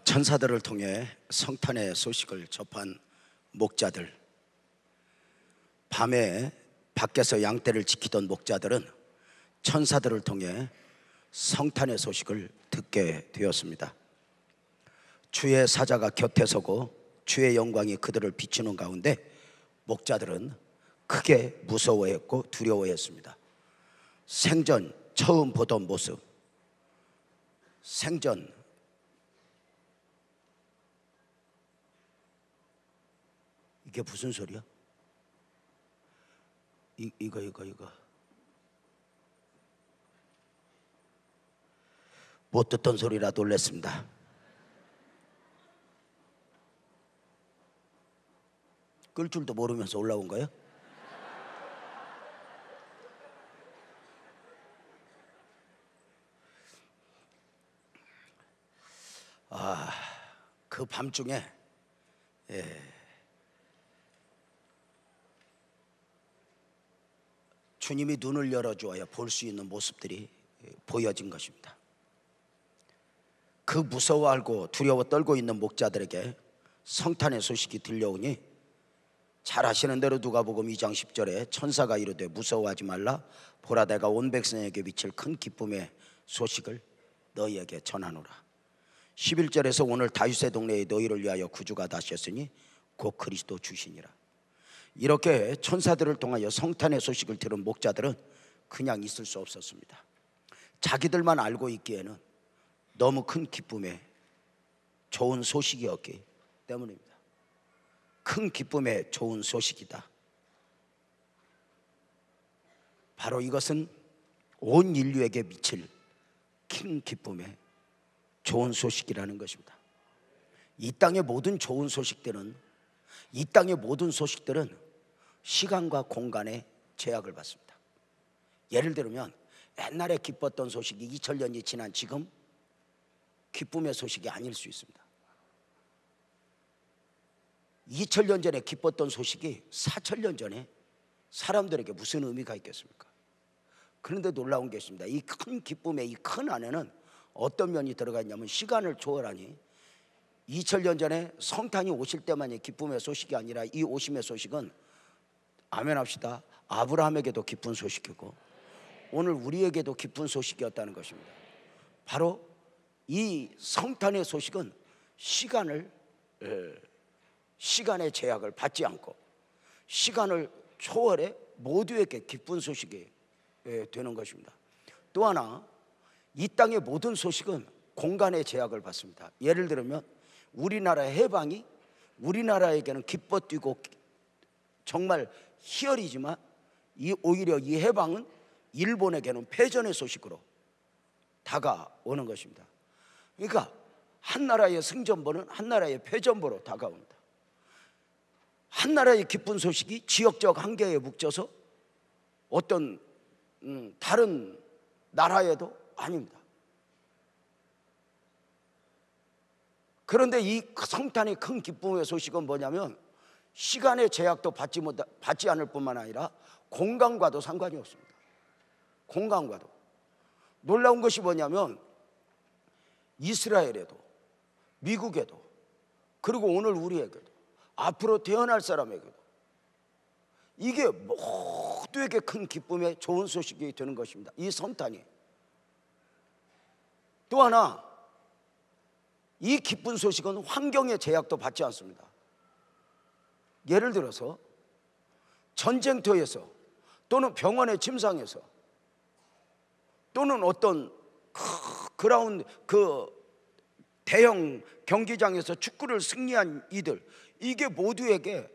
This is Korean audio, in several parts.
천사들을 통해 성탄의 소식을 접한 목자들, 밤에 밖에서 양떼를 지키던 목자들은 천사들을 통해 성탄의 소식을 듣게 되었습니다. 주의 사자가 곁에 서고 주의 영광이 그들을 비추는 가운데 목자들은 크게 무서워했고 두려워했습니다. 생전 처음 보던 모습, 생전 이게 무슨 소리야? 이거 못 듣던 소리라 놀랐습니다. 끌 줄도 모르면서 올라온 거예요? 그 밤중에 주님이 눈을 열어주어야 볼 수 있는 모습들이 보여진 것입니다. 그 무서워하고 두려워 떨고 있는 목자들에게 성탄의 소식이 들려오니 잘 아시는 대로 누가복음 2장 10절에 천사가 이르되 무서워하지 말라, 보라 내가 온 백성에게 미칠 큰 기쁨의 소식을 너희에게 전하노라. 11절에서 오늘 다윗의 동네에 너희를 위하여 구주가 나셨으니 곧 그리스도 주시니라. 이렇게 천사들을 통하여 성탄의 소식을 들은 목자들은 그냥 있을 수 없었습니다. 자기들만 알고 있기에는 너무 큰 기쁨의 좋은 소식이었기 때문입니다. 큰 기쁨의 좋은 소식이다. 바로 이것은 온 인류에게 미칠 큰 기쁨의 좋은 소식이라는 것입니다. 이 땅의 모든 좋은 소식들은, 이 땅의 모든 소식들은 시간과 공간의 제약을 받습니다. 예를 들면 옛날에 기뻤던 소식이 2000년이 지난 지금 기쁨의 소식이 아닐 수 있습니다. 2000년 전에 기뻤던 소식이 4000년 전에 사람들에게 무슨 의미가 있겠습니까? 그런데 놀라운 게 있습니다. 이 큰 기쁨의 이 큰 안에는 어떤 면이 들어가 있냐면, 시간을 초월하니 2000년 전에 성탄이 오실 때만이 기쁨의 소식이 아니라 이 오심의 소식은, 아멘 합시다, 아브라함에게도 기쁜 소식이고 오늘 우리에게도 기쁜 소식이었다는 것입니다. 바로 이 성탄의 소식은 시간의 제약을 받지 않고 시간을 초월해 모두에게 기쁜 소식이 되는 것입니다. 또 하나, 이 땅의 모든 소식은 공간의 제약을 받습니다. 예를 들면 우리나라의 해방이 우리나라에게는 기뻐 뛰고 정말 희열이지만 오히려 이 해방은 일본에게는 패전의 소식으로 다가오는 것입니다. 그러니까 한 나라의 승전보는 한 나라의 패전보로 다가옵니다. 한 나라의 기쁜 소식이 지역적 한계에 묵혀서 어떤 다른 나라에도 아닙니다. 그런데 이 성탄의 큰 기쁨의 소식은 뭐냐면, 시간의 제약도 받지 않을 뿐만 아니라 공간과도 상관이 없습니다. 공간과도. 놀라운 것이 뭐냐면, 이스라엘에도 미국에도 그리고 오늘 우리에게도 앞으로 태어날 사람에게도 이게 모두에게 큰 기쁨의 좋은 소식이 되는 것입니다. 이 성탄이. 또 하나, 이 기쁜 소식은 환경의 제약도 받지 않습니다. 예를 들어서 전쟁터에서 또는 병원의 침상에서 또는 어떤 대형 경기장에서 축구를 승리한 이들, 이게 모두에게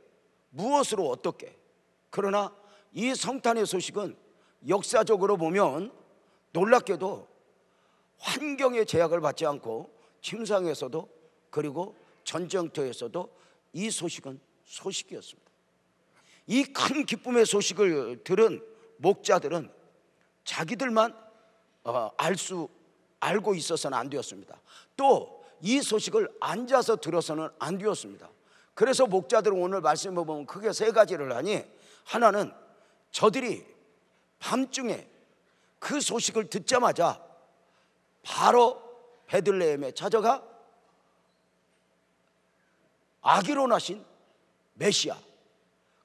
무엇으로 어떻게, 그러나 이 성탄의 소식은 역사적으로 보면 놀랍게도 환경의 제약을 받지 않고 침상에서도 그리고 전쟁터에서도 이 소식은 소식이었습니다. 이 큰 기쁨의 소식을 들은 목자들은 자기들만 알고 있어서는 안 되었습니다. 또 이 소식을 앉아서 들어서는 안 되었습니다. 그래서 목자들은 오늘 말씀을 보면 크게 세 가지를 하니, 하나는 저들이 밤중에 그 소식을 듣자마자 바로 베들레헴에 찾아가 아기로 나신 메시아,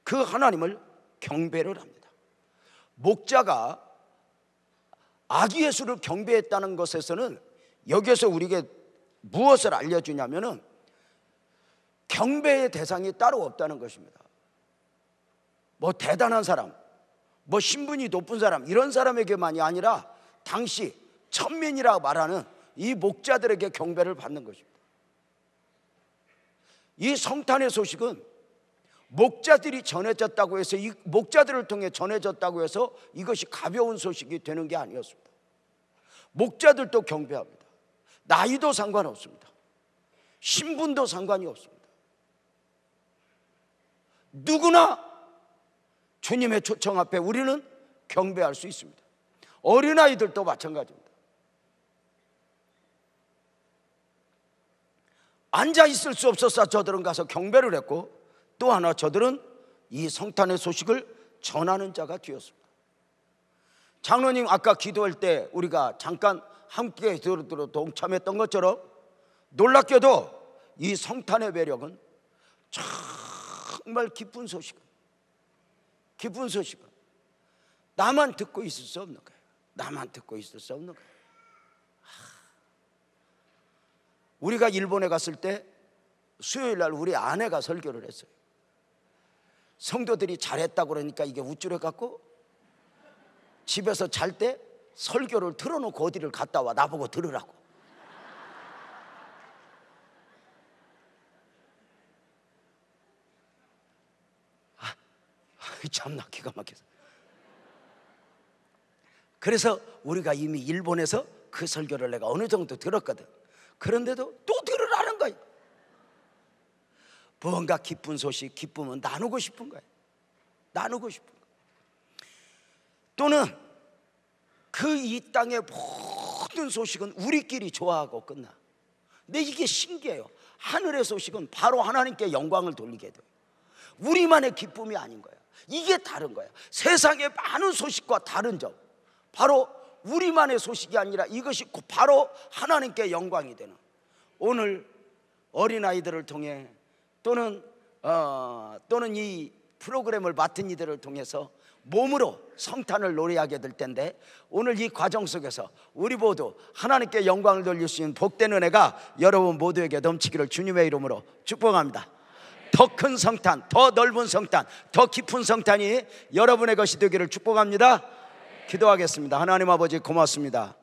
그 하나님을 경배를 합니다. 목자가 아기 예수를 경배했다는 것에서는 여기에서 우리에게 무엇을 알려주냐면은 경배의 대상이 따로 없다는 것입니다. 뭐 대단한 사람, 뭐 신분이 높은 사람, 이런 사람에게만이 아니라 당시 천민이라고 말하는 이 목자들에게 경배를 받는 것입니다. 이 성탄의 소식은 목자들이 전해졌다고 해서, 이 목자들을 통해 전해졌다고 해서 이것이 가벼운 소식이 되는 게 아니었습니다. 목자들도 경배합니다. 나이도 상관없습니다. 신분도 상관이 없습니다. 누구나 주님의 초청 앞에 우리는 경배할 수 있습니다. 어린아이들도 마찬가지입니다. 앉아 있을 수 없어서 저들은 가서 경배를 했고, 또 하나 저들은 이 성탄의 소식을 전하는 자가 되었습니다. 장로님 아까 기도할 때 우리가 잠깐 함께 동참했던 것처럼 놀랍게도 이 성탄의 매력은 정말 기쁜 소식은 나만 듣고 있을 수 없는 거예요. 나만 듣고 있을 수 없는 거예요. 우리가 일본에 갔을 때 수요일 날 우리 아내가 설교를 했어요. 성도들이 잘했다고 그러니까 이게 우쭐해 갖고 집에서 잘 때 설교를 틀어놓고 어디를 갔다 와, 나보고 들으라고. 참나 기가 막혀서. 그래서 우리가 이미 일본에서 그 설교를 내가 어느 정도 들었거든. 그런데도 또 들으라는 거예요. 뭔가 기쁜 소식, 기쁨은 나누고 싶은 거예요. 나누고 싶은 거예요. 또는 그 이 땅의 모든 소식은 우리끼리 좋아하고 끝나. 근데 이게 신기해요. 하늘의 소식은 바로 하나님께 영광을 돌리게 돼요. 우리만의 기쁨이 아닌 거예요. 이게 다른 거예요. 세상의 많은 소식과 다른 점, 바로 우리만의 소식이 아니라 이것이 바로 하나님께 영광이 되는, 오늘 어린아이들을 통해 또는 이 프로그램을 맡은 이들을 통해서 몸으로 성탄을 노래하게 될 텐데, 오늘 이 과정 속에서 우리 모두 하나님께 영광을 돌릴 수 있는 복된 은혜가 여러분 모두에게 넘치기를 주님의 이름으로 축복합니다. 더 큰 성탄, 더 넓은 성탄, 더 깊은 성탄이 여러분의 것이 되기를 축복합니다. 기도하겠습니다. 하나님 아버지 고맙습니다.